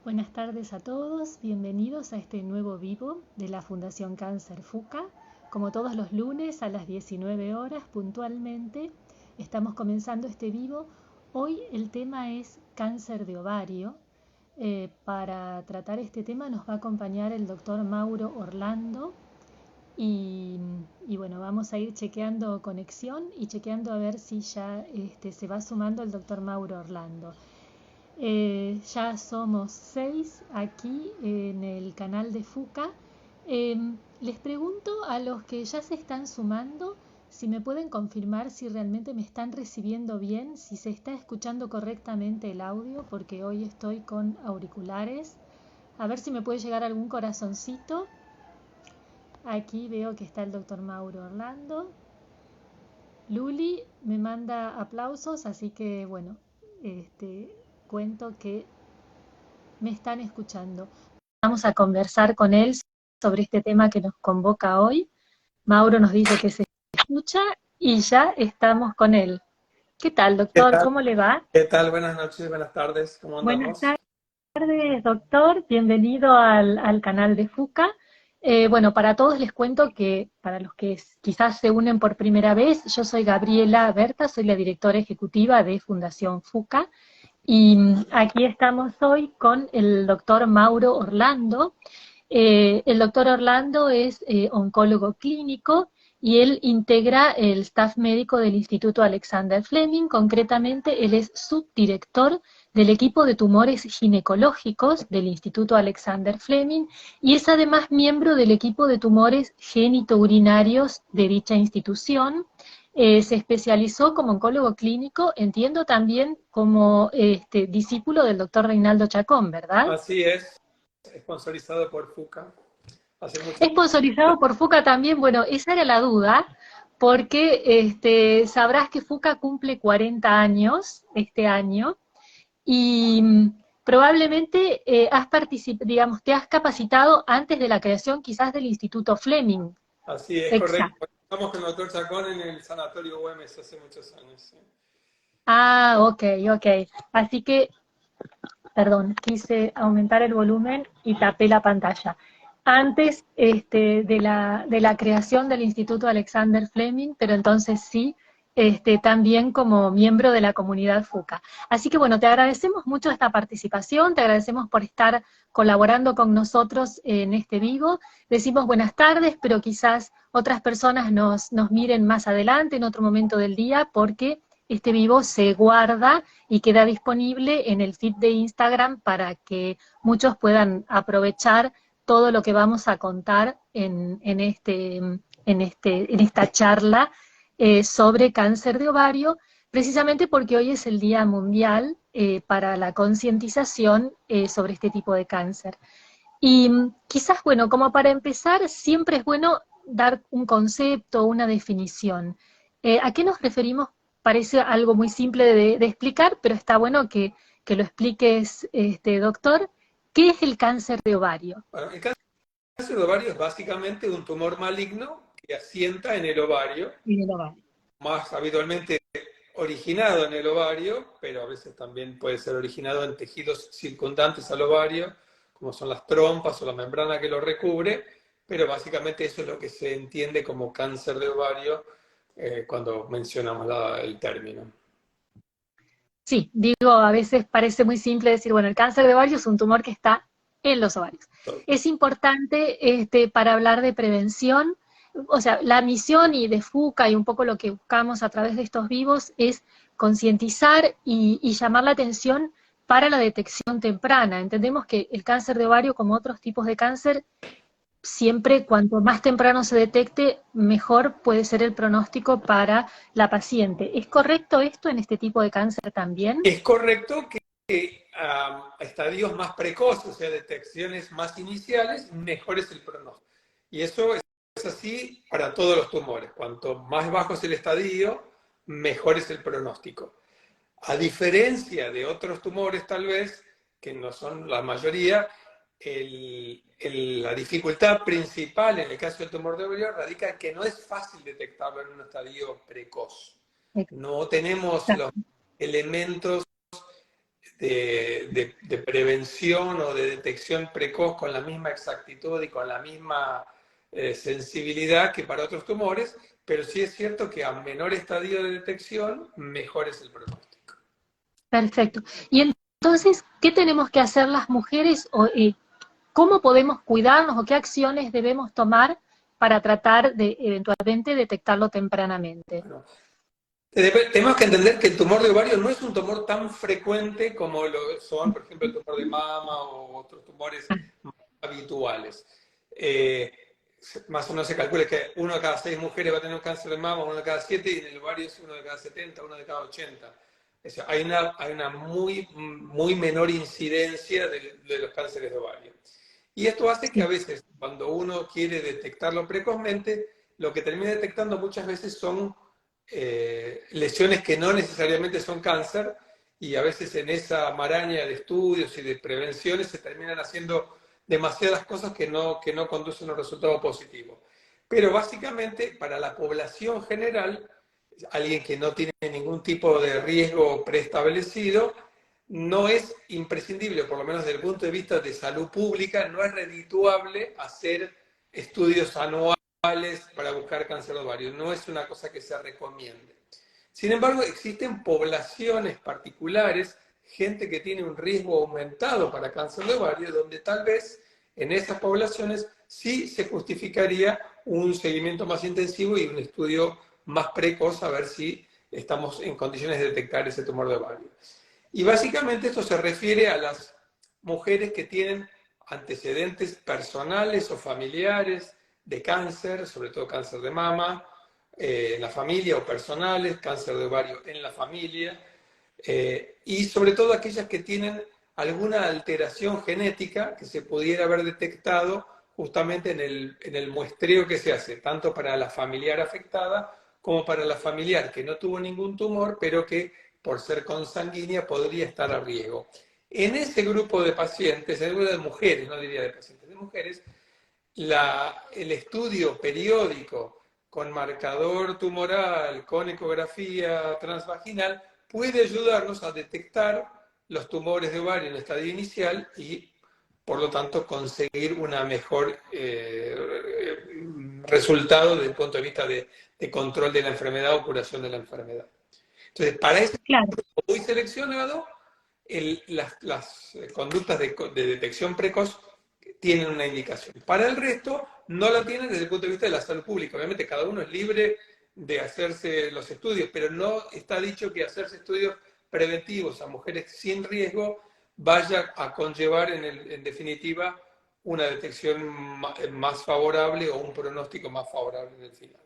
Buenas tardes a todos, bienvenidos a este nuevo vivo de la Fundación Cáncer FUCA. Como todos los lunes a las 19 horas puntualmente, estamos comenzando este vivo. Hoy el tema es cáncer de ovario. Para tratar este tema nos va a acompañar el doctor Mauro Orlando y, y bueno, vamos a ir chequeando conexión y chequeando a ver si ya se va sumando el doctor Mauro Orlando. Ya somos 6 aquí en el canal de FUCA. Les pregunto a los que ya se están sumando si me pueden confirmar si realmente me están recibiendo bien, si se está escuchando correctamente el audio, porque hoy estoy con auriculares. A ver si me puede llegar algún corazoncito. Aquí veo que está el doctor Mauro Orlando. Luli me manda aplausos, así que bueno, cuento que me están escuchando. Vamos a conversar con él sobre este tema que nos convoca hoy. Mauro nos dice que se escucha y ya estamos con él. ¿Qué tal, ¿Qué doctor? tal? ¿Cómo le va? ¿Qué tal? Buenas noches, buenas tardes, ¿cómo Buenas andamos? tardes, doctor. Bienvenido al canal de FUCA. Bueno, para todos les cuento que para los que quizás se unen por primera vez, yo soy Gabriela Berta, soy la directora ejecutiva de Fundación FUCA. Y aquí estamos hoy con el doctor Mauro Orlando. El doctor Orlando es oncólogo clínico y él integra el staff médico del Instituto Alexander Fleming. Concretamente, él es subdirector del equipo de tumores ginecológicos del Instituto Alexander Fleming y es además miembro del equipo de tumores genitourinarios de dicha institución. Se especializó como oncólogo clínico, entiendo también como discípulo del doctor Reinaldo Chacón, ¿verdad? Así es, sponsorizado por FUCA, hace mucho. Sponsorizado por FUCA también, bueno, esa era la duda, porque sabrás que FUCA cumple 40 años este año y probablemente digamos, te has capacitado antes de la creación quizás del Instituto Fleming. Así es, correcto. Exacto. Estamos con el doctor Chacón en el Sanatorio Güemes hace muchos años. Sí. Ah, ok, ok. Así que perdón, quise aumentar el volumen y tapé la pantalla. Antes de la creación del Instituto Alexander Fleming, pero entonces sí, también como miembro de la comunidad FUCA. Así que bueno, te agradecemos mucho esta participación, te agradecemos por estar colaborando con nosotros en este vivo. Decimos buenas tardes, pero quizás otras personas nos miren más adelante, en otro momento del día, porque este vivo se guarda y queda disponible en el feed de Instagram para que muchos puedan aprovechar todo lo que vamos a contar en esta charla sobre cáncer de ovario, precisamente porque hoy es el Día Mundial para la concientización sobre este tipo de cáncer. Y quizás, bueno, como para empezar, siempre es bueno dar un concepto, una definición. ¿A qué nos referimos? Parece algo muy simple de explicar, pero está bueno que lo expliques, doctor. ¿Qué es el cáncer de ovario? Bueno, el cáncer de ovario es básicamente un tumor maligno que asienta en el ovario, En el ovario. más habitualmente originado en el ovario, pero a veces también puede ser originado en tejidos circundantes al ovario, como son las trompas o la membrana que lo recubre, pero básicamente eso es lo que se entiende como cáncer de ovario cuando mencionamos el término. Sí, digo, a veces parece muy simple decir, bueno, el cáncer de ovario es un tumor que está en los ovarios. Es importante para hablar de prevención, o sea, la misión y de FUCA y un poco lo que buscamos a través de estos vivos es concientizar y llamar la atención para la detección temprana. Entendemos que el cáncer de ovario, como otros tipos de cáncer, siempre cuanto más temprano se detecte, mejor puede ser el pronóstico para la paciente. ¿Es correcto esto en este tipo de cáncer también? Es correcto que a estadios más precoces, o sea, detecciones más iniciales, mejor es el pronóstico. Y eso es así para todos los tumores. Cuanto más bajo es el estadio, mejor es el pronóstico. A diferencia de otros tumores, tal vez, que no son la mayoría, la dificultad principal en el caso del tumor de ovario radica en que no es fácil detectarlo en un estadio precoz. No tenemos los elementos de prevención o de detección precoz con la misma exactitud y con la misma sensibilidad que para otros tumores, pero sí es cierto que a menor estadio de detección, mejor es el pronóstico. Perfecto. Y entonces, ¿qué tenemos que hacer las mujeres o cómo podemos cuidarnos o qué acciones debemos tomar para tratar de eventualmente detectarlo tempranamente? Bueno, tenemos que entender que el tumor de ovario no es un tumor tan frecuente como lo son, por ejemplo, el tumor de mama o otros tumores más habituales. Eh, Más o menos se calcula que 1 de cada 6 mujeres va a tener un cáncer de mama, 1 de cada 7, y en el ovario es 1 de cada 70, 1 de cada 80. O sea, hay una muy menor incidencia de los cánceres de ovario. Y esto hace que a Sí, veces, cuando uno quiere detectarlo precozmente, lo que termina detectando muchas veces son lesiones que no necesariamente son cáncer, y a veces en esa maraña de estudios y de prevenciones se terminan haciendo demasiadas cosas que no conducen a un resultado positivo. Pero básicamente, para la población general, alguien que no tiene ningún tipo de riesgo preestablecido, no es imprescindible, por lo menos desde el punto de vista de salud pública, no es redituable hacer estudios anuales para buscar cáncer de ovario. No es una cosa que se recomiende. Sin embargo, existen poblaciones particulares, gente que tiene un riesgo aumentado para cáncer de ovario, donde tal vez en esas poblaciones sí se justificaría un seguimiento más intensivo y un estudio más precoz a ver si estamos en condiciones de detectar ese tumor de ovario. Y básicamente esto se refiere a las mujeres que tienen antecedentes personales o familiares de cáncer, sobre todo cáncer de mama, en la familia o personales, cáncer de ovario en la familia, y sobre todo aquellas que tienen alguna alteración genética que se pudiera haber detectado justamente en el muestreo que se hace, tanto para la familiar afectada como para la familiar que no tuvo ningún tumor, pero que por ser consanguínea podría estar a riesgo. En ese grupo de pacientes, en el grupo de mujeres, no diría de pacientes, de mujeres, el estudio periódico con marcador tumoral, con ecografía transvaginal, puede ayudarnos a detectar los tumores de ovario en el estadio inicial y, por lo tanto, conseguir una mejor resultado desde el punto de vista de control de la enfermedad o curación de la enfermedad. Entonces, para ese claro. grupo muy seleccionado, las conductas de detección precoz tienen una indicación. Para el resto, no la tienen desde el punto de vista de la salud pública. Obviamente, cada uno es libre de hacerse los estudios, pero no está dicho que hacerse estudios preventivos a mujeres sin riesgo vaya a conllevar, en definitiva, una detección más favorable o un pronóstico más favorable en el final.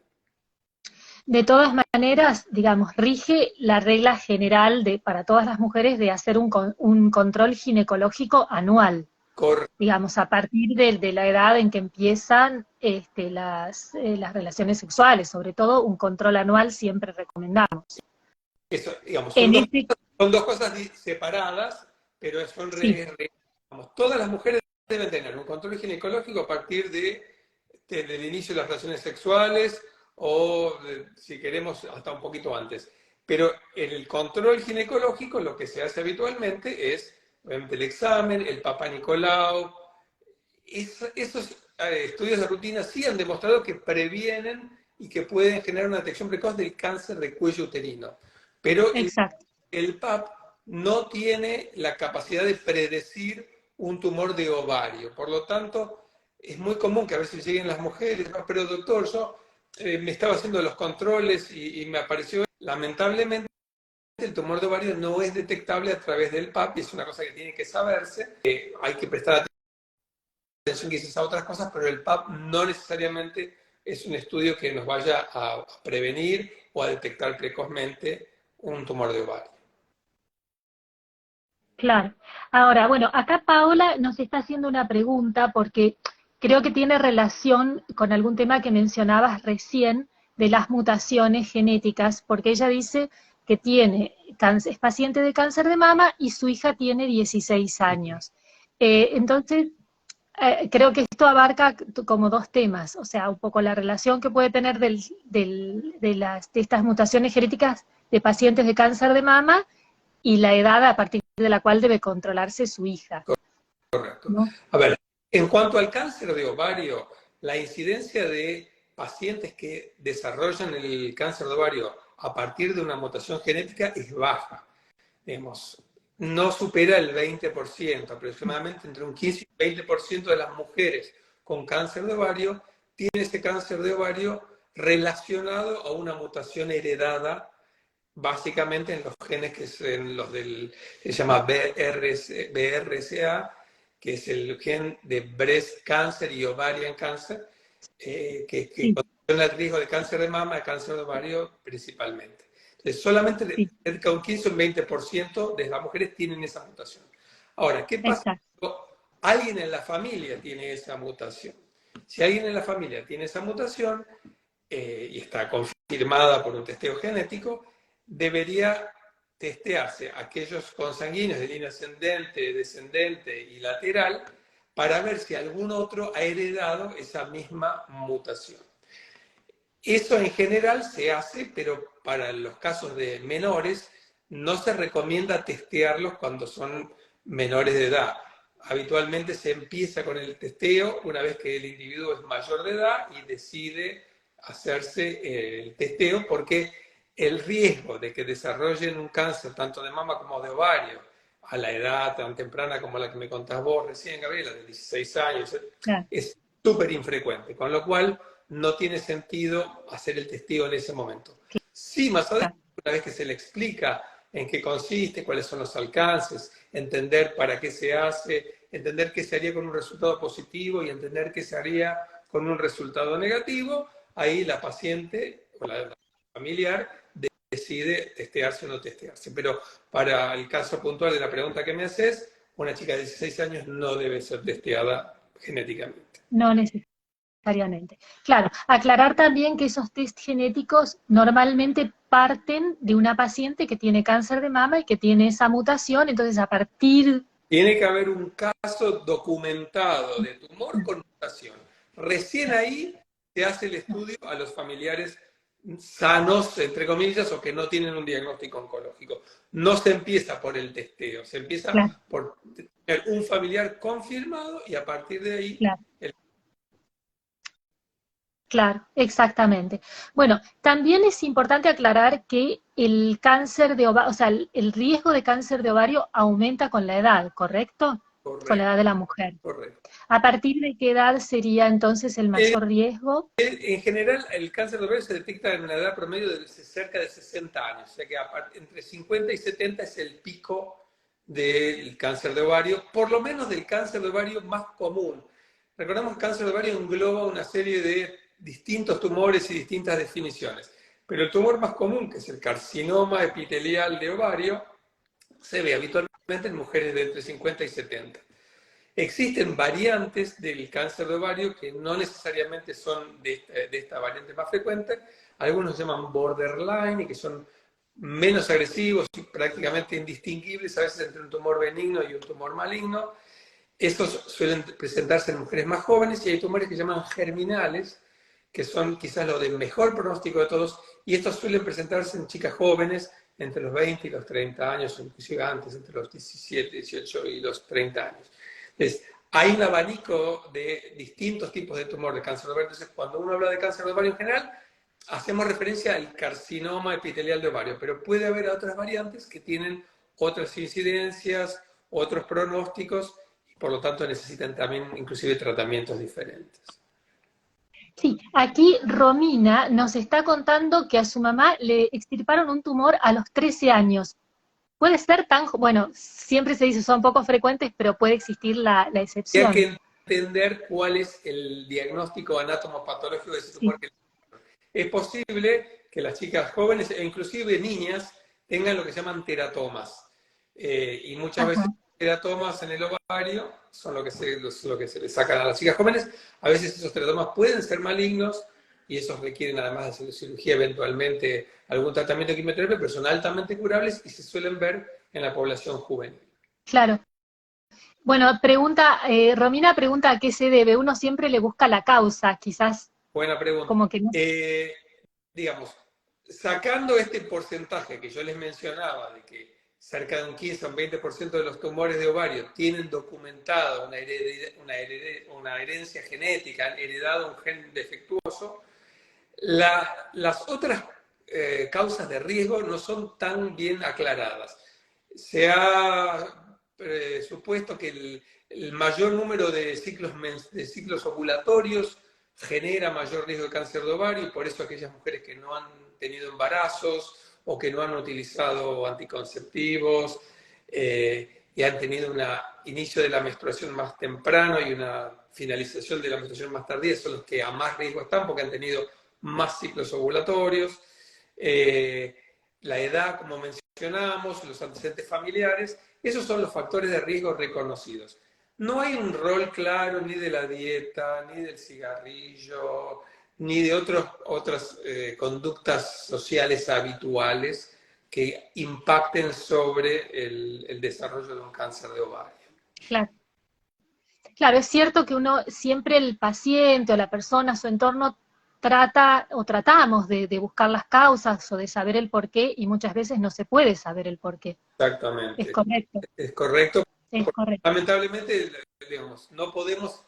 De todas maneras, digamos, rige la regla general para todas las mujeres de hacer un control ginecológico anual, Correcto. digamos, a partir de la edad en que empiezan las relaciones sexuales, sobre todo un control anual siempre recomendamos. Eso, digamos, En este, son dos cosas separadas, pero sí, digamos, todas las mujeres deben tener un control ginecológico a partir del inicio de las relaciones sexuales o, si queremos, hasta un poquito antes. Pero en el control ginecológico lo que se hace habitualmente es obviamente el examen, el Papá Nicolau. Esos estudios de rutina sí han demostrado que previenen y que pueden generar una detección precoz del cáncer de cuello uterino. Pero exacto. el PAP no tiene la capacidad de predecir un tumor de ovario. Por lo tanto, es muy común que a veces lleguen las mujeres, "Ah, pero doctor, yo me estaba haciendo los controles y me apareció". Lamentablemente, el tumor de ovario no es detectable a través del PAP y es una cosa que tiene que saberse. Hay que prestar atención quizás a otras cosas, pero el PAP no necesariamente es un estudio que nos vaya a prevenir o a detectar precozmente un tumor de ovario. Claro. Ahora, bueno, acá Paola nos está haciendo una pregunta porque creo que tiene relación con algún tema que mencionabas recién de las mutaciones genéticas, porque ella dice que tiene es paciente de cáncer de mama y su hija tiene 16 años. Entonces, creo que esto abarca como dos temas, o sea, un poco la relación que puede tener de estas mutaciones genéticas de pacientes de cáncer de mama y la edad a partir de la cual debe controlarse su hija. Correcto. ¿No? A ver, en cuanto al cáncer de ovario, la incidencia de pacientes que desarrollan el cáncer de ovario a partir de una mutación genética es baja. Digamos, no supera el 20%, aproximadamente entre un 15 y un 20% de las mujeres con cáncer de ovario tiene ese cáncer de ovario relacionado a una mutación heredada básicamente en los genes que son los se llama BRCA, que es el gen de breast cancer y ovarian cancer, que Sí, condiciona el riesgo de cáncer de mama y cáncer de ovario principalmente. Entonces, solamente sí, cerca de un 15 o un 20% de las mujeres tienen esa mutación. Ahora, ¿qué pasa exacto. cuando alguien en la familia tiene esa mutación? Si alguien en la familia tiene esa mutación y está confirmada por un testeo genético, debería testearse aquellos consanguíneos de línea ascendente, descendente y lateral para ver si algún otro ha heredado esa misma mutación. Eso en general se hace, pero para los casos de menores no se recomienda testearlos cuando son menores de edad. Habitualmente se empieza con el testeo una vez que el individuo es mayor de edad y decide hacerse el testeo porque el riesgo de que desarrollen un cáncer tanto de mama como de ovario a la edad tan temprana como la que me contás vos recién, Gabriela, de 16 años, Claro. es súper infrecuente, con lo cual no tiene sentido hacer el testeo en ese momento. Sí, más adelante, una vez que se le explica en qué consiste, cuáles son los alcances, entender para qué se hace, entender qué se haría con un resultado positivo y entender qué se haría con un resultado negativo, ahí la paciente o la familiar decide testearse o no testearse. Pero para el caso puntual de la pregunta que me haces, una chica de 16 años no debe ser testeada genéticamente. No necesariamente. Claro, aclarar también que esos test genéticos normalmente parten de una paciente que tiene cáncer de mama y que tiene esa mutación, entonces a partir... Tiene que haber un caso documentado de tumor con mutación. Recién ahí se hace el estudio a los familiares sanos, entre comillas, o que no tienen un diagnóstico oncológico. No se empieza por el testeo, se empieza Claro, por tener un familiar confirmado y a partir de ahí claro. Claro, exactamente. Bueno, también es importante aclarar que el cáncer de ovario, o sea, el riesgo de cáncer de ovario aumenta con la edad, ¿correcto? Con la correcto, edad de la mujer. correcto. ¿A partir de qué edad sería entonces el mayor riesgo? En general, el cáncer de ovario se detecta en una edad promedio de cerca de 60 años, o sea que entre 50 y 70 es el pico del cáncer de ovario, por lo menos del cáncer de ovario más común. Recordemos que el cáncer de ovario engloba una serie de distintos tumores y distintas definiciones, pero el tumor más común, que es el carcinoma epitelial de ovario, se ve habitualmente en mujeres de entre 50 y 70. Existen variantes del cáncer de ovario que no necesariamente son de esta variante más frecuente. Algunos se llaman borderline y que son menos agresivos y prácticamente indistinguibles a veces entre un tumor benigno y un tumor maligno. Estos suelen presentarse en mujeres más jóvenes y hay tumores que se llaman germinales, que son quizás los de mejor pronóstico de todos, y estos suelen presentarse en chicas jóvenes entre los 20 y los 30 años, o inclusive antes, entre los 17, 18 y los 30 años. Entonces, hay un abanico de distintos tipos de tumor de cáncer de ovario. Entonces, cuando uno habla de cáncer de ovario en general, hacemos referencia al carcinoma epitelial de ovario, pero puede haber otras variantes que tienen otras incidencias, otros pronósticos, y por lo tanto necesitan también inclusive tratamientos diferentes. Sí, aquí Romina nos está contando que a su mamá le extirparon un tumor a los 13 años. Puede ser tan, bueno, siempre se dice son poco frecuentes, pero puede existir la Hay excepción. que entender cuál es el diagnóstico anatomopatológico de ese Sí, tumor. Es posible que las chicas jóvenes e inclusive niñas tengan lo que se llaman teratomas. Y muchas veces ajá, teratomas en el ovario son lo que se le sacan a las chicas jóvenes. A veces esos teratomas pueden ser malignos y esos requieren además de cirugía eventualmente algún tratamiento de quimioterapia, pero son altamente curables y se suelen ver en la población juvenil. claro. Bueno, pregunta, Romina pregunta a qué se debe. Uno siempre le busca la causa, quizás Buena pregunta. como que no. Digamos, sacando este porcentaje que yo les mencionaba de que cerca de un 15 o un 20% de los tumores de ovario tienen documentada una herencia genética, han heredado un gen defectuoso, las otras causas de riesgo no son tan bien aclaradas. Se ha supuesto que el mayor número de ciclos ovulatorios genera mayor riesgo de cáncer de ovario, y por eso aquellas mujeres que no han tenido embarazos o que no han utilizado anticonceptivos y han tenido un inicio de la menstruación más temprano y una finalización de la menstruación más tardía, son los que a más riesgo están porque han tenido más ciclos ovulatorios. La edad, como mencionamos, los antecedentes familiares, esos son los factores de riesgo reconocidos. No hay un rol claro ni de la dieta, ni del cigarrillo, ni de otras conductas sociales habituales que impacten sobre el desarrollo de un cáncer de ovario. Claro. Claro, es cierto que uno siempre el paciente o la persona, su entorno, trata o tratamos de buscar las causas o de saber el porqué, y muchas veces no se puede saber el porqué. Es Exactamente. correcto, Es correcto. es correcto. Lamentablemente, digamos, no podemos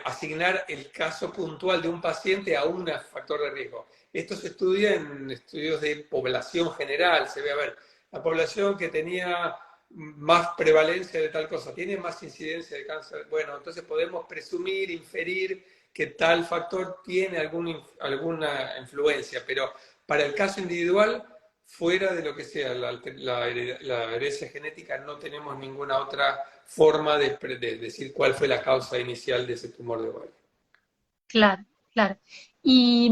asignar el caso puntual de un paciente a un factor de riesgo. Esto se estudia en estudios de población general. Se ve, a ver, la población que tenía más prevalencia de tal cosa, tiene más incidencia de cáncer. Bueno, entonces podemos presumir, inferir que tal factor tiene alguna influencia, pero para el caso individual, fuera de lo que sea la herencia genética, no tenemos ninguna otra forma de decir cuál fue la causa inicial de ese tumor de ovario. Claro, claro. Y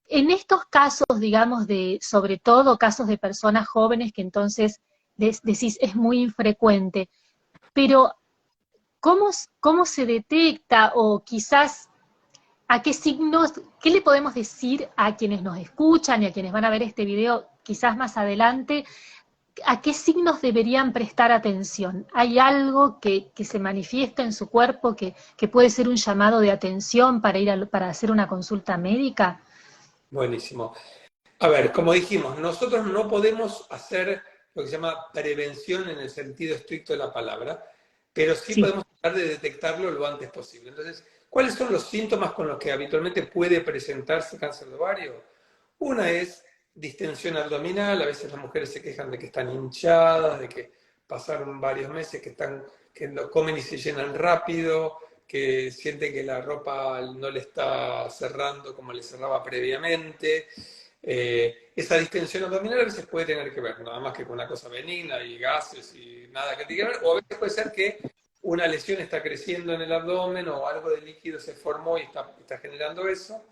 en estos casos, digamos, sobre todo casos de personas jóvenes que entonces decís es muy infrecuente, pero ¿cómo se detecta o quizás a qué signos, qué le podemos decir a quienes nos escuchan y a quienes van a ver este video quizás más adelante, a qué signos deberían prestar atención? ¿Hay algo que se manifiesta en su cuerpo que puede ser un llamado de atención para hacer una consulta médica? Buenísimo. A ver, como dijimos, nosotros no podemos hacer lo que se llama prevención en el sentido estricto de la palabra, pero sí Sí, podemos tratar de detectarlo lo antes posible. Entonces, ¿cuáles son los síntomas con los que habitualmente puede presentarse cáncer de ovario? Una es distensión abdominal. A veces las mujeres se quejan de que están hinchadas, de que pasaron varios meses que no comen y se llenan rápido, que sienten que la ropa no le está cerrando como le cerraba previamente. Esa distensión abdominal a veces puede tener que ver, nada más que con una cosa benigna y gases y nada que tenga que ver, o a veces puede ser que una lesión está creciendo en el abdomen o algo de líquido se formó y está generando eso.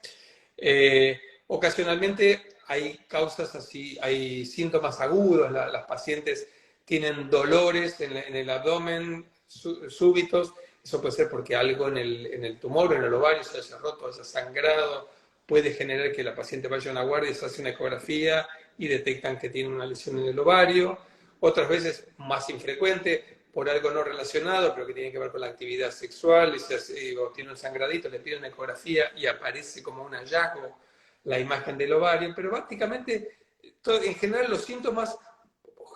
Ocasionalmente hay causas así, hay síntomas agudos, las pacientes tienen dolores en el abdomen súbitos. Eso puede ser porque algo en el tumor, en el ovario, se haya roto, haya sangrado, puede generar que la paciente vaya a una guardia y se hace una ecografía y detectan que tiene una lesión en el ovario. Otras veces, más infrecuente, por algo no relacionado, pero que tiene que ver con la actividad sexual, o tiene un sangradito, le piden una ecografía y aparece como un hallazgo la imagen del ovario, pero básicamente, en general, los síntomas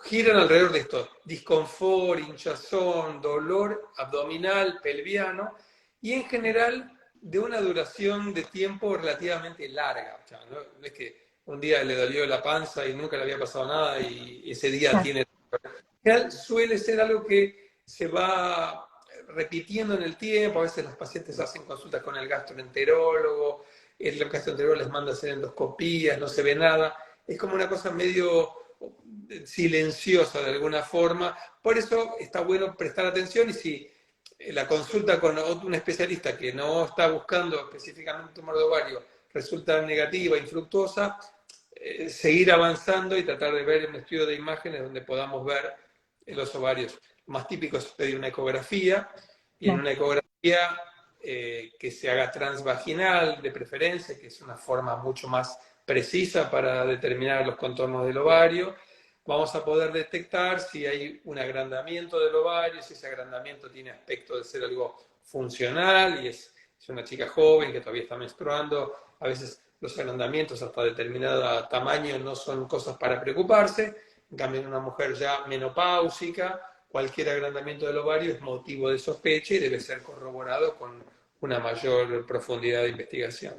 giran alrededor de esto: disconfort, hinchazón, dolor abdominal, pelviano, y en general de una duración de tiempo relativamente larga. O sea, no es que un día le dolió la panza y nunca le había pasado nada y ese día claro, tiene... En general suele ser algo que se va repitiendo en el tiempo. A veces los pacientes hacen consultas con el gastroenterólogo, el gastroenterólogo les manda a hacer endoscopías, no se ve nada. Es como una cosa medio silenciosa de alguna forma. Por eso está bueno prestar atención, y si la consulta con un especialista que no está buscando específicamente un tumor de ovario resulta negativa, infructuosa, seguir avanzando y tratar de ver un estudio de imágenes donde podamos ver los ovarios. Lo más típico es pedir una ecografía, y en claro. una ecografía que se haga transvaginal de preferencia, que es una forma mucho más precisa para determinar los contornos del ovario. Vamos a poder detectar si hay un agrandamiento del ovario, si ese agrandamiento tiene aspecto de ser algo funcional y es una chica joven que todavía está menstruando. A veces los agrandamientos hasta determinado tamaño no son cosas para preocuparse, En cambio, en una mujer ya menopáusica, cualquier agrandamiento del ovario es motivo de sospecha y debe ser corroborado con una mayor profundidad de investigación.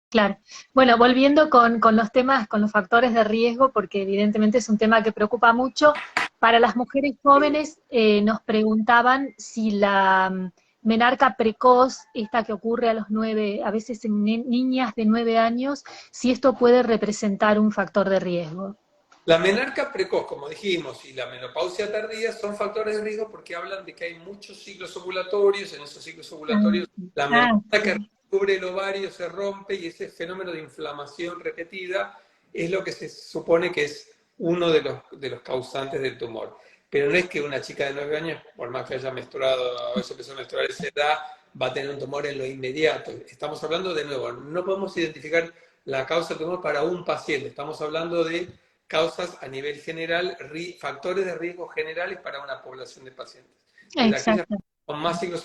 Claro. Bueno, volviendo con los temas, con los factores de riesgo, porque evidentemente es un tema que preocupa mucho. Para las mujeres jóvenes nos preguntaban si la menarca precoz, esta que ocurre a los 9, a veces en niñas de 9 años, si esto puede representar un factor de riesgo. La menarca precoz, como dijimos, y la menopausia tardía son factores de riesgo porque hablan de que hay muchos ciclos ovulatorios. En esos ciclos ovulatorios, la membrana que Sí. cubre el ovario se rompe y ese fenómeno de inflamación repetida es lo que se supone que es uno de los causantes del tumor. Pero no es que una chica de 9 años, por más que haya menstruado, a veces empezó a menstruar a esa edad, va a tener un tumor en lo inmediato. Estamos hablando de nuevo, no podemos identificar la causa del tumor para un paciente, estamos hablando de causas a nivel general, factores de riesgo generales para una población de pacientes. Entonces, aquellas Exacto. con más ciclos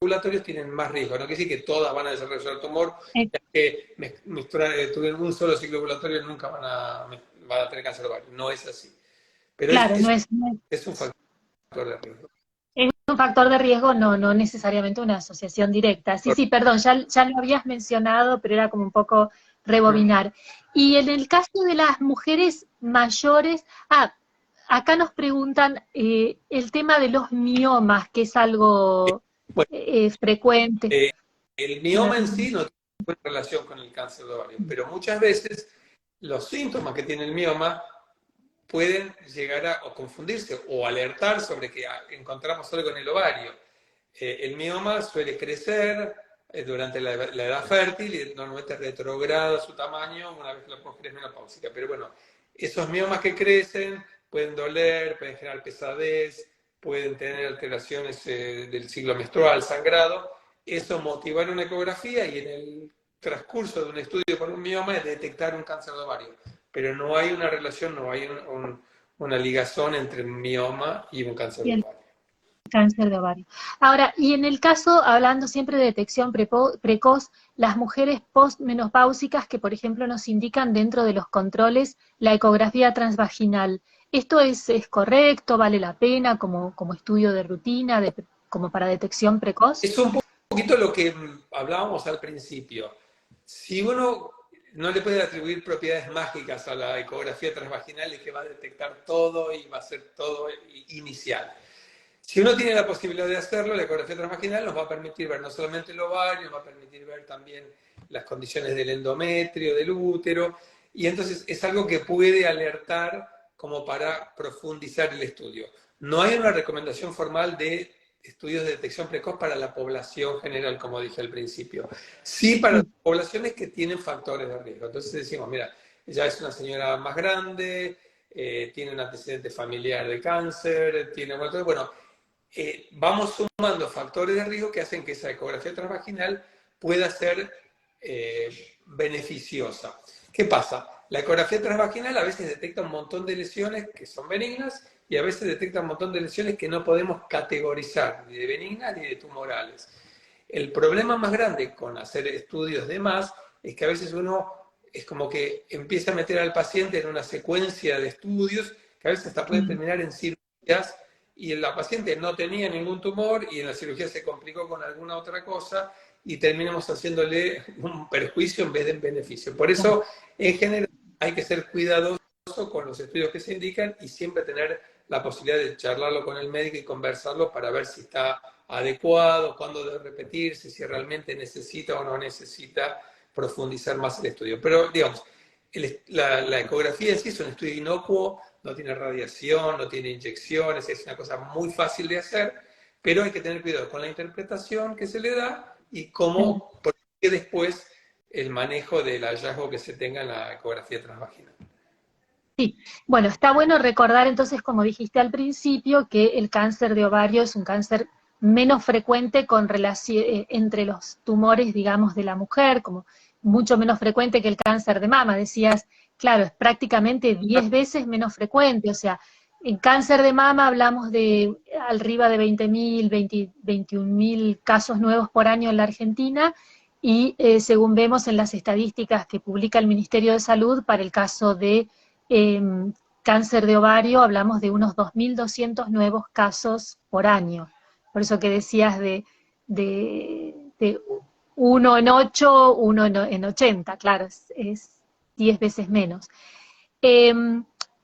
ovulatorios tienen más riesgo. No quiere decir que todas van a desarrollar tumor, ya que tuvieron un solo ciclo ovulatorio nunca van a tener cáncer ovario. No es así. Pero Claro, es un factor de riesgo. es un factor de riesgo, no necesariamente una asociación directa. Sí, sí, perdón, ya lo habías mencionado, pero era como un poco rebobinar. Y en el caso de las mujeres mayores, acá nos preguntan el tema de los miomas, que es algo Bueno, frecuente. el mioma en sí no tiene relación con el cáncer de ovario, pero muchas veces los síntomas que tiene el mioma pueden llegar a confundirse o alertar sobre que encontramos algo en el ovario. El mioma suele crecer durante la edad fértil y normalmente retrograda su tamaño una vez que la mujer es menopáusica. Pero bueno, esos miomas que crecen pueden doler, pueden generar pesadez, pueden tener alteraciones del ciclo menstrual, sangrado. Eso motivar una ecografía y en el transcurso de un estudio con un mioma es detectar un cáncer de ovario. Pero no hay una relación, no hay una ligazón entre un mioma y un cáncer de ovario. Cáncer de ovario. Ahora, y en el caso, hablando siempre de detección precoz, las mujeres postmenopáusicas que, por ejemplo, nos indican dentro de los controles la ecografía transvaginal, ¿esto es correcto? ¿Vale la pena como estudio de rutina, como para detección precoz? Es un poquito lo que hablábamos al principio. Si uno no le puede atribuir propiedades mágicas a la ecografía transvaginal y que va a detectar todo y va a ser todo inicial. Si uno tiene la posibilidad de hacerlo, la ecografía transvaginal nos va a permitir ver no solamente el ovario, nos va a permitir ver también las condiciones del endometrio, del útero, y entonces es algo que puede alertar como para profundizar el estudio. No hay una recomendación formal de estudios de detección precoz para la población general, como dije al principio. Sí para poblaciones que tienen factores de riesgo. Entonces decimos, mira, ella es una señora más grande, tiene un antecedente familiar de cáncer, tiene... Bueno, vamos sumando factores de riesgo que hacen que esa ecografía transvaginal pueda ser beneficiosa. ¿Qué pasa? La ecografía transvaginal a veces detecta un montón de lesiones que son benignas y a veces detecta un montón de lesiones que no podemos categorizar, ni de benignas ni de tumorales. El problema más grande con hacer estudios de más es que a veces uno es como que empieza a meter al paciente en una secuencia de estudios que a veces hasta puede terminar en cirugías y la paciente no tenía ningún tumor y en la cirugía se complicó con alguna otra cosa y terminamos haciéndole un perjuicio en vez de un beneficio. Por eso, en general, hay que ser cuidadoso con los estudios que se indican y siempre tener la posibilidad de charlarlo con el médico y conversarlo para ver si está adecuado, cuándo debe repetirse, si realmente necesita o no necesita profundizar más el estudio. Pero, digamos, la ecografía en sí es un estudio inocuo, no tiene radiación, no tiene inyecciones, es una cosa muy fácil de hacer, pero hay que tener cuidado con la interpretación que se le da y cómo, porque después el manejo del hallazgo que se tenga en la ecografía transvaginal. Sí, bueno, está bueno recordar entonces, como dijiste al principio, que el cáncer de ovario es un cáncer menos frecuente con relación entre los tumores, digamos, de la mujer, como mucho menos frecuente que el cáncer de mama. Decías, claro, es prácticamente 10 veces menos frecuente, o sea, en cáncer de mama hablamos de arriba de 20.000, 21.000 casos nuevos por año en la Argentina, y según vemos en las estadísticas que publica el Ministerio de Salud, para el caso de cáncer de ovario hablamos de unos 2.200 nuevos casos por año. Por eso que decías de uno en 8, uno en 80, claro, es 10 veces menos. Eh,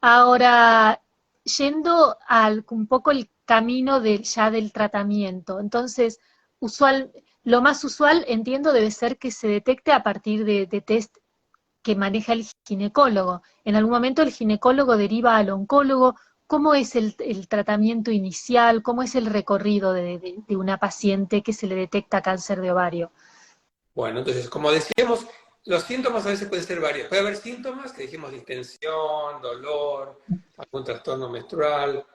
Ahora, yendo al un poco el camino ya del tratamiento, entonces, lo más usual, entiendo, debe ser que se detecte a partir de test que maneja el ginecólogo. En algún momento el ginecólogo deriva al oncólogo. ¿Cómo es el tratamiento inicial? ¿Cómo es el recorrido de una paciente que se le detecta cáncer de ovario? Bueno, entonces, como decíamos, los síntomas a veces pueden ser varios. Puede haber síntomas que dijimos distensión, dolor, algún trastorno menstrual.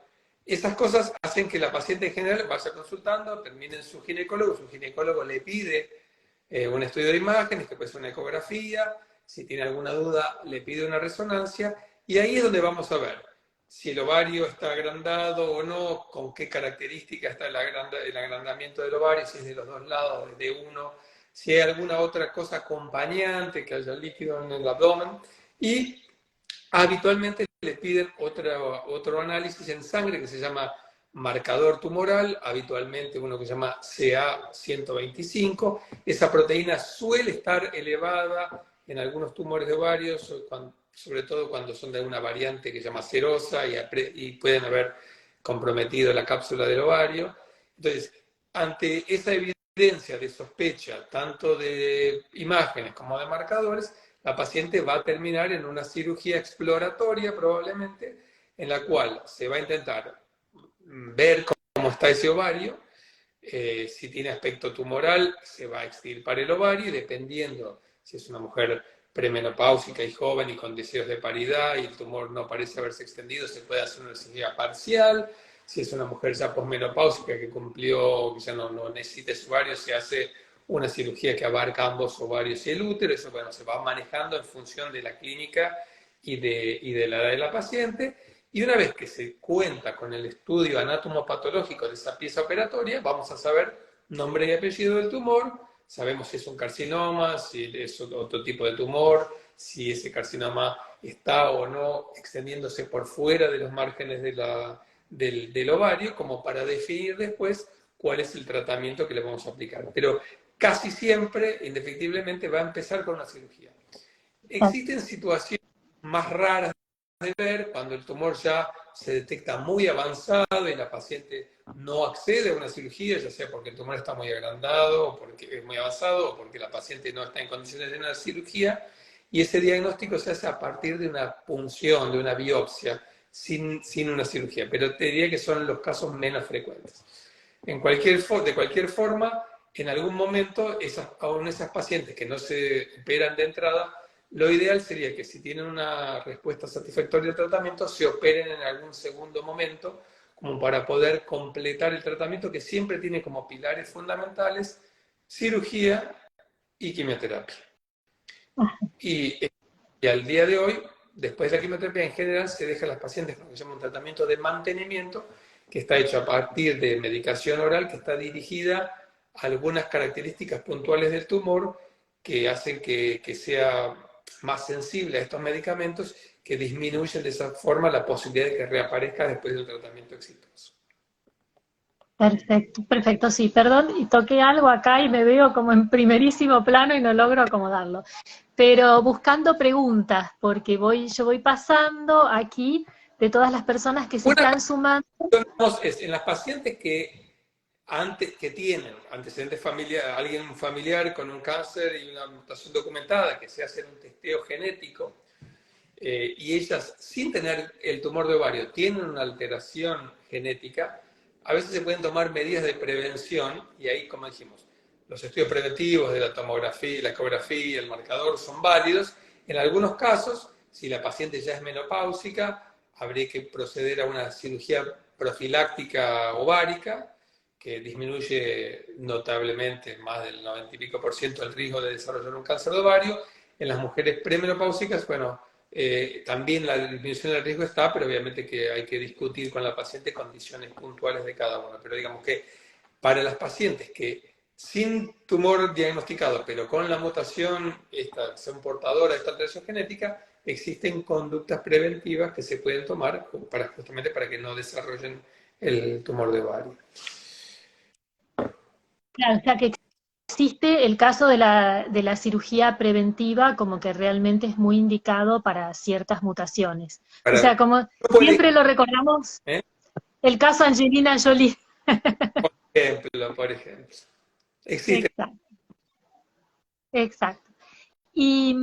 Esas cosas hacen que la paciente en general vaya consultando, termine en su ginecólogo le pide un estudio de imágenes, que puede ser una ecografía, si tiene alguna duda le pide una resonancia, y ahí es donde vamos a ver si el ovario está agrandado o no, con qué característica está el agrandamiento del ovario, si es de los dos lados, de uno, si hay alguna otra cosa acompañante, que haya líquido en el abdomen, y habitualmente le piden otro análisis en sangre que se llama marcador tumoral, habitualmente uno que se llama CA125. Esa proteína suele estar elevada en algunos tumores de ovarios, sobre todo cuando son de una variante que se llama serosa y pueden haber comprometido la cápsula del ovario. Entonces, ante esa evidencia de sospecha, tanto de imágenes como de marcadores, la paciente va a terminar en una cirugía exploratoria probablemente, en la cual se va a intentar ver cómo está ese ovario, si tiene aspecto tumoral se va a extirpar el ovario y dependiendo si es una mujer premenopáusica y joven y con deseos de paridad y el tumor no parece haberse extendido, se puede hacer una cirugía parcial. Si es una mujer ya posmenopáusica que cumplió, que ya no necesita ese ovario, se hace una cirugía que abarca ambos ovarios y el útero. Eso, bueno, se va manejando en función de la clínica y de la edad de la paciente. Y una vez que se cuenta con el estudio anatomopatológico de esa pieza operatoria, vamos a saber nombre y apellido del tumor, sabemos si es un carcinoma, si es otro tipo de tumor, si ese carcinoma está o no extendiéndose por fuera de los márgenes del ovario, como para definir después cuál es el tratamiento que le vamos a aplicar. Pero casi siempre, indefectiblemente, va a empezar con una cirugía. Existen situaciones más raras de ver cuando el tumor ya se detecta muy avanzado y la paciente no accede a una cirugía, ya sea porque el tumor está muy agrandado, o porque es muy avanzado, o porque la paciente no está en condiciones de una cirugía, y ese diagnóstico se hace a partir de una punción, de una biopsia, sin una cirugía, pero te diría que son los casos menos frecuentes. De cualquier forma, en algún momento, aún esas pacientes que no se operan de entrada, lo ideal sería que si tienen una respuesta satisfactoria al tratamiento, se operen en algún segundo momento, como para poder completar el tratamiento que siempre tiene como pilares fundamentales cirugía y quimioterapia. Y al día de hoy, después de la quimioterapia, en general se deja a las pacientes con lo que se llama un tratamiento de mantenimiento, que está hecho a partir de medicación oral que está dirigida a algunas características puntuales del tumor que hacen que sea más sensible a estos medicamentos, que disminuyen de esa forma la posibilidad de que reaparezca después de un tratamiento exitoso. Perfecto, perfecto, sí, perdón, y toqué algo acá y me veo como en primerísimo plano y no logro acomodarlo. Pero buscando preguntas, porque yo voy pasando aquí de todas las personas que se Una están sumando. cosa es en las pacientes que tienen antecedentes familiares, alguien familiar con un cáncer y una mutación documentada, que se hace un testeo genético, y ellas, sin tener el tumor de ovario, tienen una alteración genética, a veces se pueden tomar medidas de prevención, y ahí, como dijimos, los estudios preventivos de la tomografía, la ecografía, el marcador son válidos. En algunos casos, si la paciente ya es menopáusica, habría que proceder a una cirugía profiláctica ovárica, que disminuye notablemente, más del 90 y pico por ciento, el riesgo de desarrollar un cáncer de ovario. En las mujeres premenopáusicas, bueno, también la disminución del riesgo está, pero obviamente que hay que discutir con la paciente condiciones puntuales de cada una. Pero digamos que para las pacientes que sin tumor diagnosticado, pero con la mutación, son portadoras de esta alteración genética, existen conductas preventivas que se pueden tomar justamente para que no desarrollen el tumor de ovario. Claro, o sea que existe el caso de la cirugía preventiva como que realmente es muy indicado para ciertas mutaciones. O Para, sea, como siempre lo recordamos, ¿eh? el caso Angelina Jolie. Por ejemplo. Existe. Exacto, exacto. Y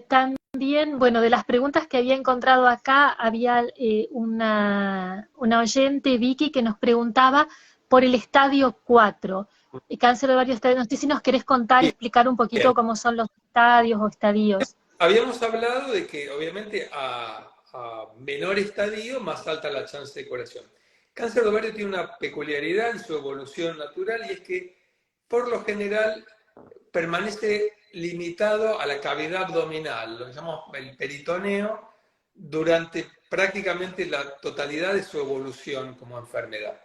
también, bueno, de las preguntas que había encontrado acá, había una oyente, Vicky, que nos preguntaba por el estadio 4, el cáncer de ovario estadio. No sé si nos querés contar, explicar un poquito cómo son los estadios o estadios. Habíamos hablado de que obviamente a menor estadio, más alta la chance de curación. Cáncer de ovario tiene una peculiaridad en su evolución natural y es que por lo general permanece limitado a la cavidad abdominal, lo que llamamos el peritoneo, durante prácticamente la totalidad de su evolución como enfermedad.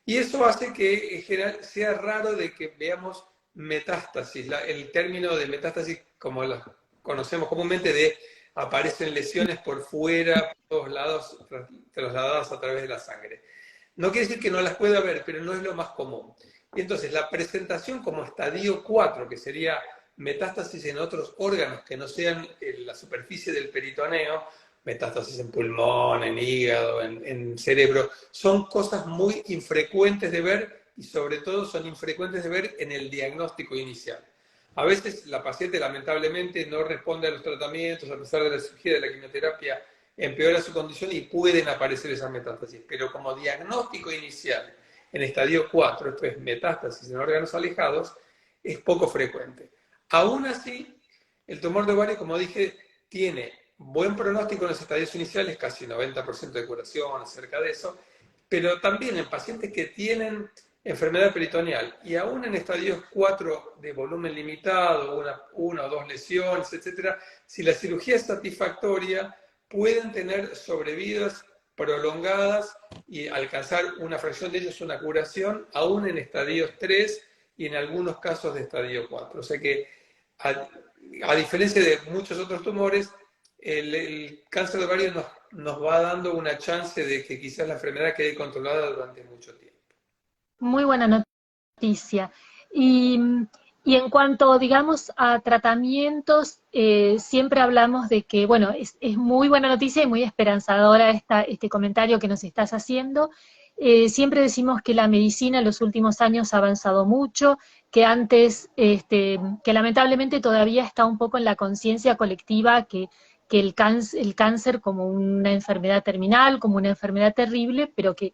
Y eso hace que en general sea raro de que veamos metástasis. El término de metástasis, como la conocemos comúnmente, de aparecen lesiones por fuera, por todos lados, trasladadas a través de la sangre. No quiere decir que no las pueda ver, pero no es lo más común. Y entonces la presentación como estadio 4, que sería metástasis en otros órganos que no sean en la superficie del peritoneo, metástasis en pulmón, en hígado, en cerebro, son cosas muy infrecuentes de ver y sobre todo son infrecuentes de ver en el diagnóstico inicial. A veces la paciente lamentablemente no responde a los tratamientos, a pesar de la cirugía, de la quimioterapia, empeora su condición y pueden aparecer esas metástasis. Pero como diagnóstico inicial en estadio 4, esto es metástasis en órganos alejados, es poco frecuente. Aún así, el tumor de ovario, como dije, tiene buen pronóstico en los estadios iniciales, casi 90% de curación, acerca de eso, pero también en pacientes que tienen enfermedad peritoneal y aún en estadios 4 de volumen limitado, una o dos lesiones, etc., si la cirugía es satisfactoria, pueden tener sobrevidas prolongadas y alcanzar una fracción de ellos una curación, aún en estadios 3 y en algunos casos de estadio 4. O sea que, a diferencia de muchos otros tumores, el cáncer de ovario nos va dando una chance de que quizás la enfermedad quede controlada durante mucho tiempo. Muy buena noticia. Y, y en cuanto, digamos, a tratamientos, siempre hablamos de que, bueno, es muy buena noticia y muy esperanzadora este comentario que nos estás haciendo. Siempre decimos que la medicina en los últimos años ha avanzado mucho, que antes, que lamentablemente todavía está un poco en la conciencia colectiva que el cáncer como una enfermedad terminal, como una enfermedad terrible, pero que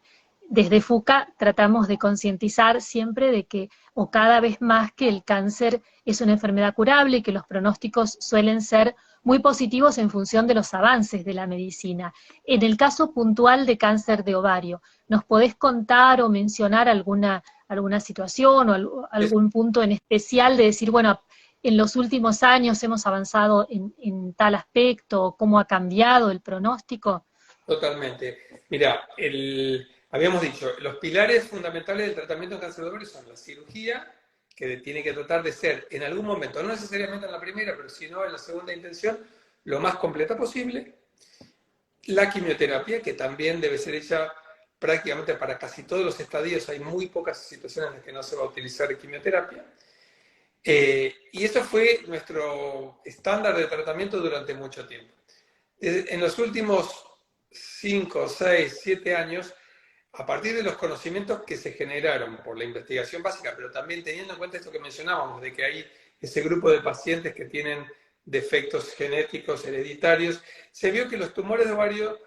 desde FUCA tratamos de concientizar siempre de que, o cada vez más, que el cáncer es una enfermedad curable y que los pronósticos suelen ser muy positivos en función de los avances de la medicina. En el caso puntual de cáncer de ovario, ¿nos podés contar o mencionar alguna situación o algún punto en especial de decir, bueno, en los últimos años hemos avanzado en tal aspecto, cómo ha cambiado el pronóstico? Totalmente. Mira, habíamos dicho, los pilares fundamentales del tratamiento de cáncer de ovario son la cirugía, que tiene que tratar de ser en algún momento, no necesariamente en la primera, pero si no en la segunda intención, lo más completa posible. La quimioterapia, que también debe ser hecha prácticamente para casi todos los estadios, hay muy pocas situaciones en las que no se va a utilizar quimioterapia. Y eso fue nuestro estándar de tratamiento durante mucho tiempo. En los últimos 5, 6, 7 años, a partir de los conocimientos que se generaron por la investigación básica, pero también teniendo en cuenta esto que mencionábamos, de que hay ese grupo de pacientes que tienen defectos genéticos hereditarios, se vio que los tumores de ovario,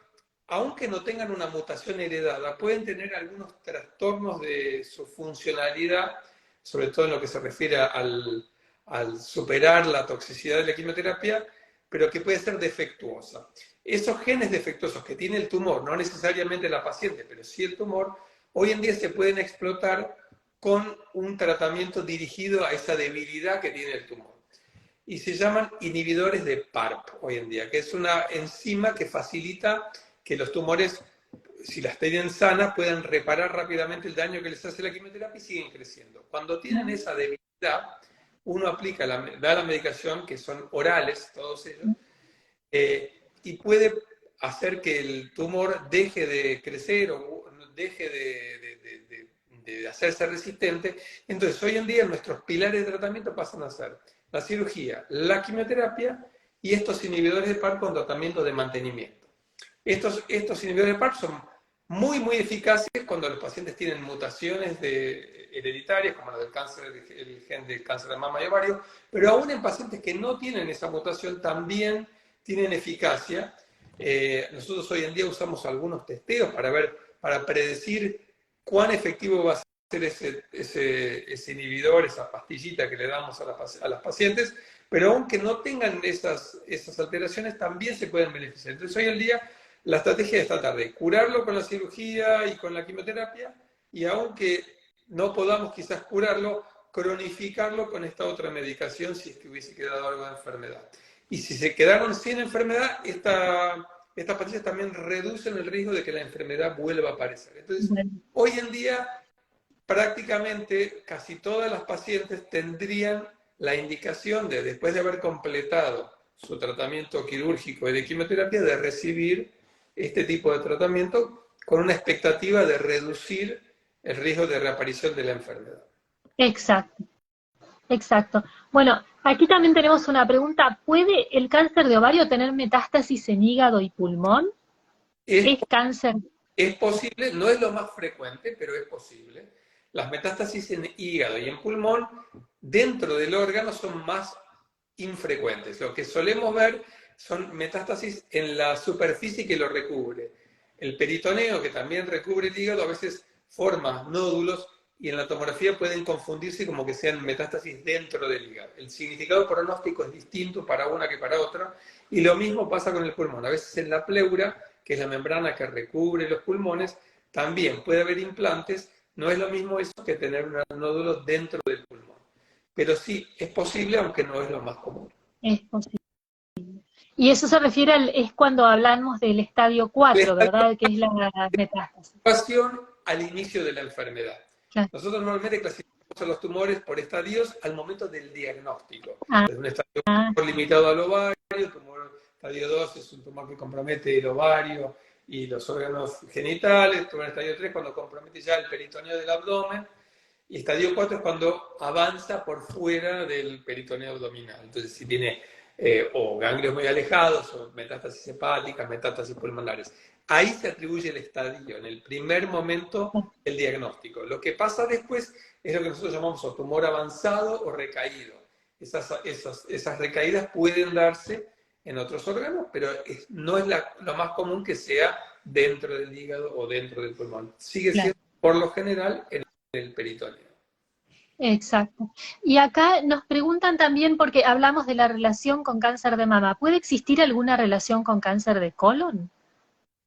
aunque no tengan una mutación heredada, pueden tener algunos trastornos de su funcionalidad, sobre todo en lo que se refiere al superar la toxicidad de la quimioterapia, pero que puede ser defectuosa. Esos genes defectuosos que tiene el tumor, no necesariamente la paciente, pero sí el tumor, hoy en día se pueden explotar con un tratamiento dirigido a esa debilidad que tiene el tumor. Y se llaman inhibidores de PARP hoy en día, que es una enzima que facilita que los tumores, si las tienen sanas, puedan reparar rápidamente el daño que les hace la quimioterapia y siguen creciendo. Cuando tienen esa debilidad, uno aplica da la medicación, que son orales, todos ellos, y puede hacer que el tumor deje de crecer o deje de hacerse resistente. Entonces, hoy en día nuestros pilares de tratamiento pasan a ser la cirugía, la quimioterapia y estos inhibidores de PARP con tratamiento de mantenimiento. Estos inhibidores de PARP son muy, muy eficaces cuando los pacientes tienen mutaciones hereditarias, como la del cáncer, el gen del cáncer de mama y ovario, pero aún en pacientes que no tienen esa mutación también tienen eficacia. Nosotros hoy en día usamos algunos testeos para predecir cuán efectivo va a ser ese inhibidor, esa pastillita que le damos a las pacientes, pero aunque no tengan esas alteraciones, también se pueden beneficiar. Entonces hoy en día la estrategia es tratar de curarlo con la cirugía y con la quimioterapia, y aunque no podamos quizás curarlo, cronificarlo con esta otra medicación si es que hubiese quedado algo de enfermedad. Y si se quedaron sin enfermedad, estas pastillas también reducen el riesgo de que la enfermedad vuelva a aparecer. Entonces, hoy en día, prácticamente casi todas las pacientes tendrían la indicación de, después de haber completado su tratamiento quirúrgico y de quimioterapia, de recibir este tipo de tratamiento con una expectativa de reducir el riesgo de reaparición de la enfermedad. Exacto, exacto. Bueno, aquí también tenemos una pregunta. ¿Puede el cáncer de ovario tener metástasis en hígado y pulmón? ¿Es cáncer? Es posible, no es lo más frecuente, pero es posible. Las metástasis en hígado y en pulmón dentro del órgano son más infrecuentes. Lo que solemos ver son metástasis en la superficie que lo recubre. El peritoneo, que también recubre el hígado, a veces forma nódulos y en la tomografía pueden confundirse como que sean metástasis dentro del hígado. El significado pronóstico es distinto para una que para otra, y lo mismo pasa con el pulmón. A veces en la pleura, que es la membrana que recubre los pulmones, también puede haber implantes. No es lo mismo eso que tener un nódulo dentro del pulmón. Pero sí, es posible, aunque no es lo más común. Es posible. Y eso se refiere es cuando hablamos del estadio 4, ¿verdad? Que es la metástasis. Al inicio de la enfermedad. Claro. Nosotros normalmente clasificamos a los tumores por estadios al momento del diagnóstico. Es un estadio limitado al ovario, el tumor estadio 2 es un tumor que compromete el ovario y los órganos genitales, tumor estadio 3 cuando compromete ya el peritoneo del abdomen, y estadio 4 es cuando avanza por fuera del peritoneo abdominal. Entonces, si tiene o ganglios muy alejados, o metástasis hepáticas, metástasis pulmonares. Ahí se atribuye el estadio, en el primer momento del diagnóstico. Lo que pasa después es lo que nosotros llamamos o tumor avanzado o recaído. Esas recaídas pueden darse en otros órganos, pero no es lo más común que sea dentro del hígado o dentro del pulmón. Sigue siendo, por lo general, en el peritoneo. Exacto. Y acá nos preguntan también, porque hablamos de la relación con cáncer de mama, ¿puede existir alguna relación con cáncer de colon?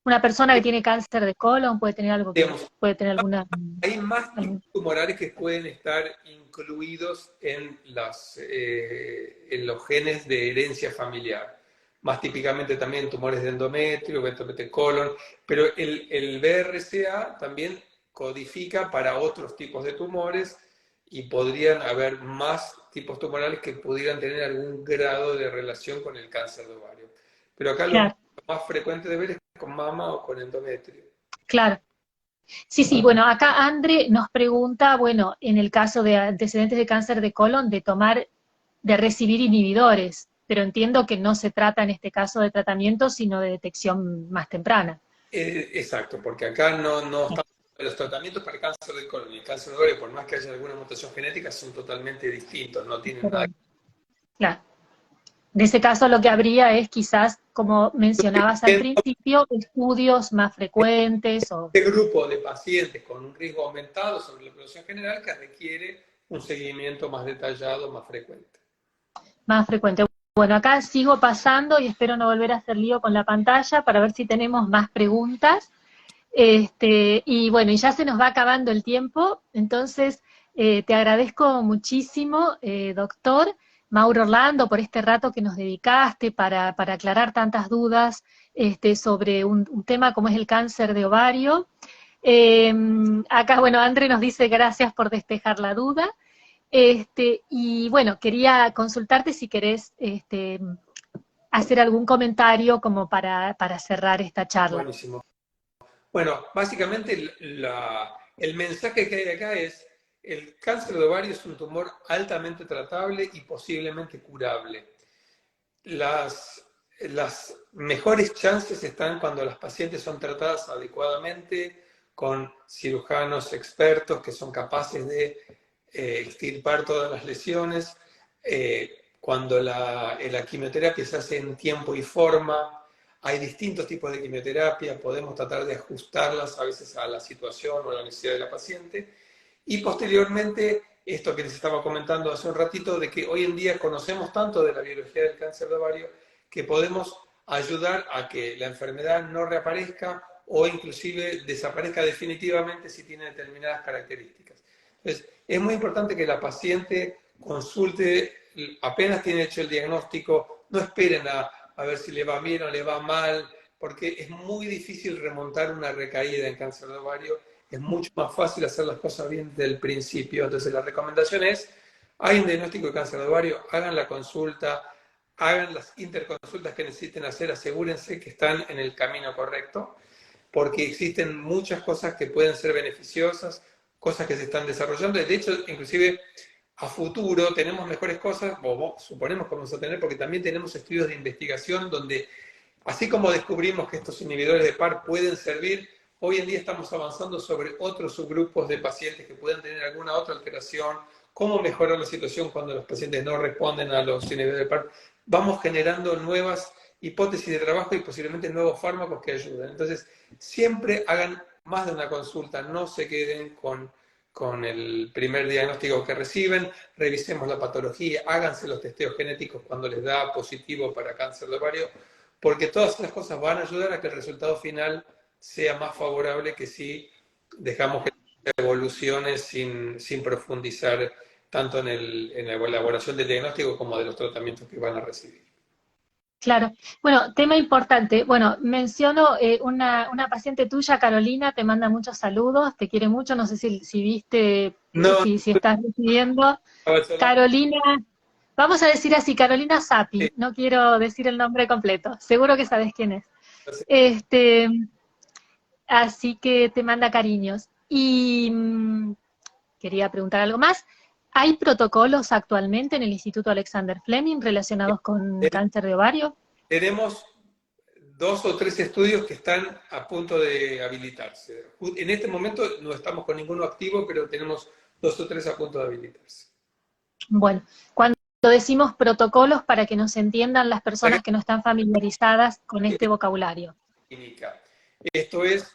Una persona que tiene cáncer de colon puede tener algo puede tener alguna... Hay más tipos tumorales que pueden estar incluidos en los genes de herencia familiar. Más típicamente también tumores de endometrio, de colon, pero el BRCA también codifica para otros tipos de tumores, y podrían haber más tipos tumorales que pudieran tener algún grado de relación con el cáncer de ovario. Pero acá lo más frecuente de ver es con mama o con endometrio. Claro. Sí, bueno, acá André nos pregunta, bueno, en el caso de antecedentes de cáncer de colon, de recibir inhibidores, pero entiendo que no se trata en este caso de tratamiento, sino de detección más temprana. Exacto, porque acá no estamos... Los tratamientos para el cáncer de colon y el cáncer de ovario, por más que haya alguna mutación genética, son totalmente distintos, no tienen nada. Claro. En ese caso lo que habría es quizás, como mencionabas al principio, estudios más frecuentes. Este grupo de pacientes con un riesgo aumentado sobre la población general que requiere un seguimiento más detallado, más frecuente. Más frecuente. Bueno, acá sigo pasando y espero no volver a hacer lío con la pantalla para ver si tenemos más preguntas. Y bueno, y ya se nos va acabando el tiempo, entonces te agradezco muchísimo, doctor Mauro Orlando, por este rato que nos dedicaste para aclarar tantas dudas sobre un tema como es el cáncer de ovario. Acá, bueno, André nos dice gracias por despejar la duda. Y bueno, quería consultarte si querés hacer algún comentario como para cerrar esta charla. Buenísimo. Bueno, básicamente el mensaje que hay acá es, el cáncer de ovario es un tumor altamente tratable y posiblemente curable. Las mejores chances están cuando las pacientes son tratadas adecuadamente con cirujanos expertos que son capaces de extirpar todas las lesiones, cuando la quimioterapia se hace en tiempo y forma. Hay distintos tipos de quimioterapia, podemos tratar de ajustarlas a veces a la situación o a la necesidad de la paciente. Y posteriormente, esto que les estaba comentando hace un ratito, de que hoy en día conocemos tanto de la biología del cáncer de ovario que podemos ayudar a que la enfermedad no reaparezca o inclusive desaparezca definitivamente si tiene determinadas características. Entonces, es muy importante que la paciente consulte apenas tiene hecho el diagnóstico, no esperen a ver si le va bien o le va mal, porque es muy difícil remontar una recaída en cáncer de ovario. Es mucho más fácil hacer las cosas bien desde el principio. Entonces la recomendación es, hay un diagnóstico de cáncer de ovario, hagan la consulta, hagan las interconsultas que necesiten hacer, asegúrense que están en el camino correcto, porque existen muchas cosas que pueden ser beneficiosas, cosas que se están desarrollando. De hecho, inclusive a futuro tenemos mejores cosas, o suponemos que vamos a tener, porque también tenemos estudios de investigación donde, así como descubrimos que estos inhibidores de PAR pueden servir, hoy en día estamos avanzando sobre otros subgrupos de pacientes que pueden tener alguna otra alteración, cómo mejorar la situación cuando los pacientes no responden a los inhibidores de PAR. Vamos generando nuevas hipótesis de trabajo y posiblemente nuevos fármacos que ayuden. Entonces, siempre hagan más de una consulta, no se queden con el primer diagnóstico que reciben, revisemos la patología, háganse los testeos genéticos cuando les da positivo para cáncer de ovario, porque todas esas cosas van a ayudar a que el resultado final sea más favorable que si dejamos que evolucione sin profundizar tanto en la elaboración del diagnóstico como de los tratamientos que van a recibir. Claro. Bueno, tema importante. Bueno, menciono una paciente tuya, Carolina, te manda muchos saludos, te quiere mucho, no sé si viste, No, si estás recibiendo. no, Carolina, vamos a decir así, Carolina Sapi, no quiero decir el nombre completo, seguro que sabes quién es. Este, así que te manda cariños. Y quería preguntar algo más. ¿Hay protocolos actualmente en el Instituto Alexander Fleming relacionados con cáncer de ovario? tenemos 2 o 3 estudios que están a punto de habilitarse. En este momento no estamos con ninguno activo, pero tenemos 2 o 3 a punto de habilitarse. Bueno, cuando decimos protocolos para que nos entiendan las personas que no están familiarizadas con este vocabulario. Clínica. Esto es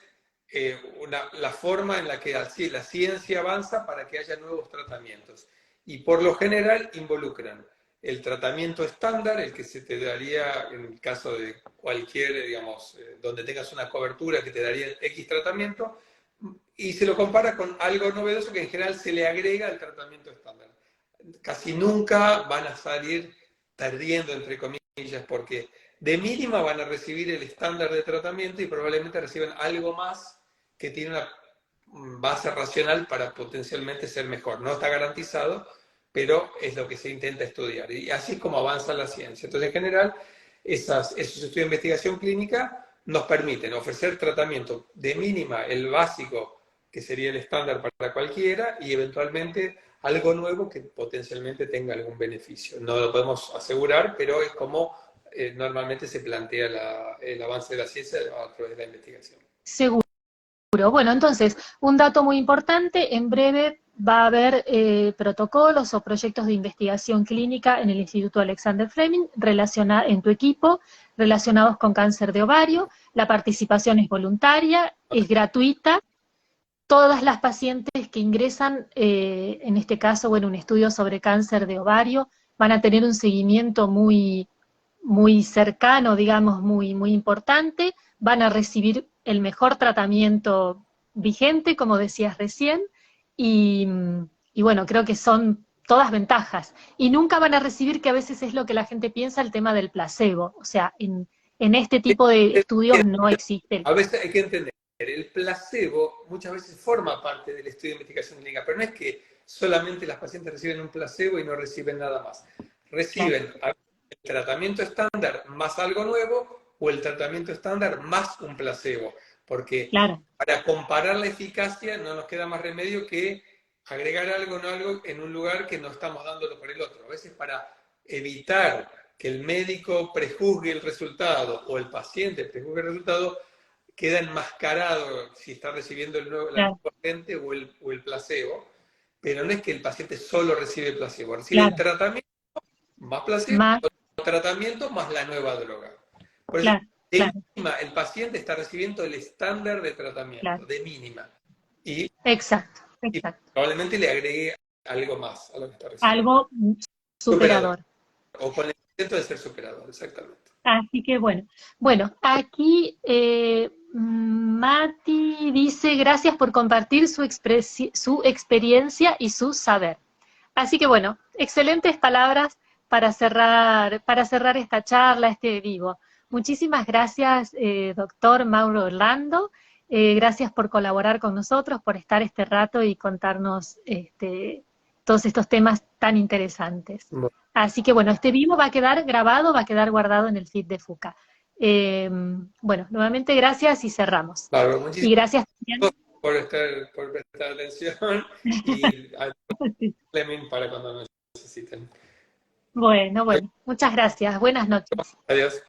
la forma en la que la ciencia avanza para que haya nuevos tratamientos. Y por lo general involucran el tratamiento estándar, el que se te daría en el caso de cualquier, digamos, donde tengas una cobertura que te daría X tratamiento, y se lo compara con algo novedoso que en general se le agrega al tratamiento estándar. Casi nunca van a salir perdiendo, entre comillas, porque de mínima van a recibir el estándar de tratamiento y probablemente reciban algo más que tiene una base racional para potencialmente ser mejor. No está garantizado, pero es lo que se intenta estudiar. Y así es como avanza la ciencia. Entonces, en general, esos estudios de investigación clínica nos permiten ofrecer tratamiento de mínima, el básico, que sería el estándar para cualquiera, y eventualmente algo nuevo que potencialmente tenga algún beneficio. No lo podemos asegurar, pero es como normalmente se plantea el avance de la ciencia a través de la investigación. Seguro. Bueno, entonces, un dato muy importante, en breve va a haber protocolos o proyectos de investigación clínica en el Instituto Alexander Fleming en tu equipo relacionados con cáncer de ovario. La participación es voluntaria, es gratuita. Todas las pacientes que ingresan, en este caso, bueno, un estudio sobre cáncer de ovario, van a tener un seguimiento muy cercano, digamos, muy importante, van a recibir el mejor tratamiento vigente, como decías recién, y, y bueno, creo que son todas ventajas. Y nunca van a recibir, que a veces es lo que la gente piensa, el tema del placebo. O sea, en este tipo de estudios no existe el A veces hay que entender, el placebo muchas veces forma parte del estudio de investigación clínica, pero no es que solamente las pacientes reciben un placebo y no reciben nada más. claro. Reciben el tratamiento estándar más algo nuevo o el tratamiento estándar más un placebo, porque claro, para comparar la eficacia no nos queda más remedio que agregar algo no algo en un lugar que no estamos dándolo por el otro. A veces para evitar que el médico prejuzgue el resultado o el paciente prejuzgue el resultado, queda enmascarado si está recibiendo la nueva claro, agente o el placebo, pero no es que el paciente solo recibe placebo, recibe claro, tratamiento más placebo, más, tratamiento más la nueva droga. Por eso, claro, de claro, mínima, el paciente está recibiendo el estándar de claro. tratamiento, de mínima. Y, Exacto, y exacto. probablemente le agregue algo más a lo que está recibiendo. Algo Superador, superador. o con el intento de ser superador, exactamente. Así que bueno, bueno, aquí Mati dice gracias por compartir su experiencia y su saber. Así que bueno, excelentes palabras para cerrar esta charla, este vivo. Muchísimas gracias, doctor Mauro Orlando. Gracias por colaborar con nosotros, por estar este rato y contarnos todos estos temas tan interesantes. Bueno, Así que bueno, este vivo va a quedar grabado, va a quedar guardado en el feed de FUCA. Bueno, nuevamente gracias y cerramos. Bárbaro, Y muchísimas gracias también. gracias por prestar atención y a Clemen para cuando nos necesiten. Bueno, bueno, muchas gracias. Buenas noches. Adiós.